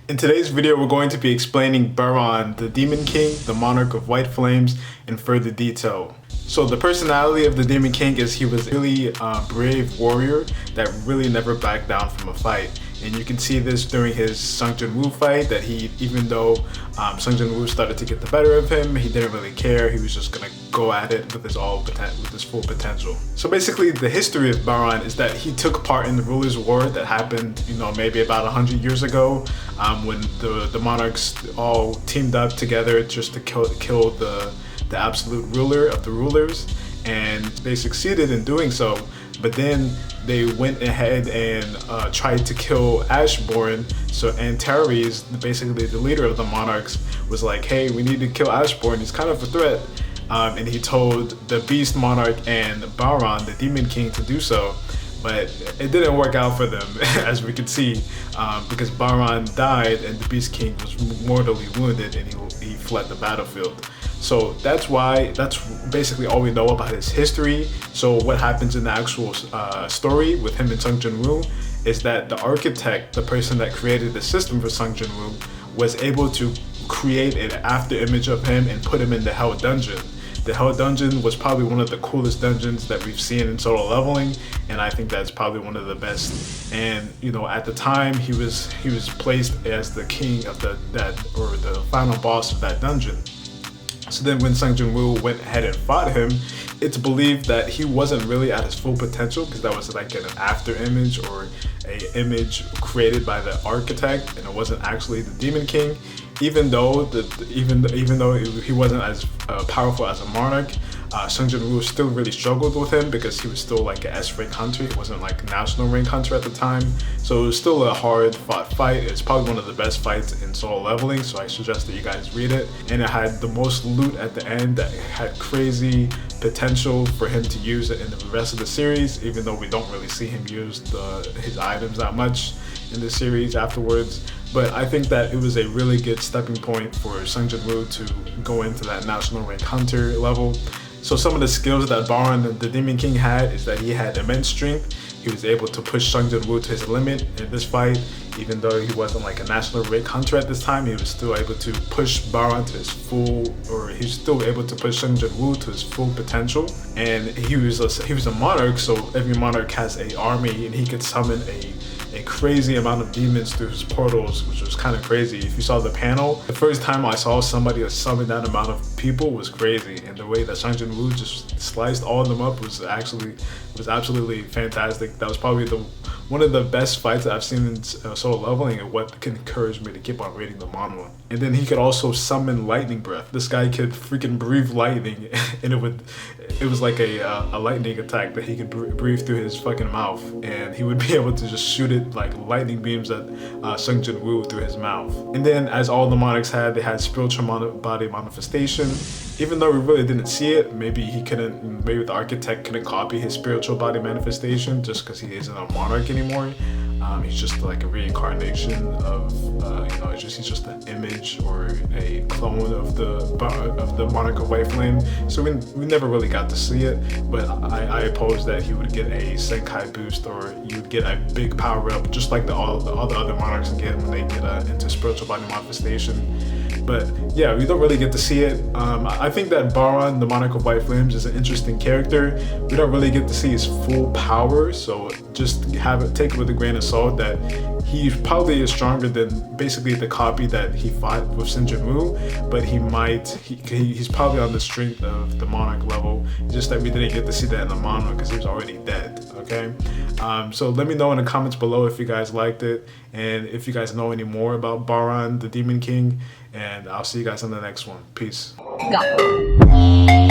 In today's video, we're going to be explaining Baran, the Demon King, the Monarch of White Flames, in further detail. So the personality of the Demon King is he was a really brave warrior that really never backed down from a fight. And you can see this during his Sung Jin-woo fight, that even though Sung Jin-woo started to get the better of him, he didn't really care. He was just gonna go at it with his full potential. So basically, the history of Baran is that he took part in the Rulers' War that happened, maybe about 100 years ago, when the monarchs all teamed up together just to kill the absolute ruler of the rulers, and they succeeded in doing so. But then they went ahead and tried to kill Ashbourne. And Tares, basically the leader of the monarchs, was like, hey, we need to kill Ashbourne, he's kind of a threat. And he told the Beast Monarch and Baran, the Demon King, to do so. But it didn't work out for them, as we could see, because Baran died and the Beast King was mortally wounded, and he fled the battlefield. So that's basically all we know about his history. So what happens in the actual story with him and Sung Jin-woo is that the architect, the person that created the system for Sung Jin-woo, was able to create an after image of him and put him in the Hell Dungeon. The Hell Dungeon was probably one of the coolest dungeons that we've seen in Solo Leveling, and I think that's probably one of the best. And at the time he was placed as the king of the final boss of that dungeon. So then when Sung Jin-woo went ahead and fought him, it's believed that he wasn't really at his full potential, because that was like an after image or a image created by the architect, and it wasn't actually the Demon King. Even though he wasn't as powerful as a monarch, Sung Jin-woo still really struggled with him, because he was still like an S-rank hunter. He wasn't like a national rank hunter at the time. So it was still a hard fought fight. It's probably one of the best fights in Solo Leveling, so I suggest that you guys read it. And it had the most loot at the end that had crazy potential for him to use it in the rest of the series, even though we don't really see him use his items that much in the series afterwards. But I think that it was a really good stepping point for Sung Jin-woo to go into that national rank hunter level. So some of the skills that Baran, the Demon King, had is that he had immense strength. He was able to push Sung Jin-woo to his limit in this fight. Even though he wasn't like a national rank hunter at this time, he was still able to push Baran to his he was still able to push Sung Jin-woo to his full potential. And he was a monarch, so every monarch has an army, and he could summon a crazy amount of demons through his portals, which was kind of crazy. If you saw the panel, the first time I saw somebody that summoned that amount of people was crazy, and the way that Sung Jin-woo just sliced all of them up was absolutely fantastic. That was probably one of the best fights that I've seen in Solo Leveling, and what can encourage me to keep on reading the manga. And then he could also summon lightning breath. This guy could freaking breathe lightning, and it was like a lightning attack that he could breathe through his fucking mouth, and he would be able to just shoot it like lightning beams at Sung Jin-woo through his mouth. And then, as all the monarchs had, they had spiritual body manifestation. Even though we really didn't see it, maybe the architect couldn't copy his spiritual body manifestation just because he isn't a monarch anymore. He's just like a reincarnation of, he's just an image or a clone of the Monarch of White Flame. So we never really got to see it, but I oppose that he would get a Senkai boost, or you'd get a big power up, just like all the other monarchs get when they get into spiritual body manifestation. But yeah, we don't really get to see it. I think that Baran, the Monarch of White Flames, is an interesting character. We don't really get to see his full power, so just take it with a grain of salt that he probably is stronger than basically the copy that he fought with Sung Jin-woo, but he's probably on the strength of the Monarch level. It's just that we didn't get to see that in the manga because he was already dead, okay? So let me know in the comments below if you guys liked it, and if you guys know any more about Baran, the Demon King, and I'll see you guys on the next one. Peace. Go.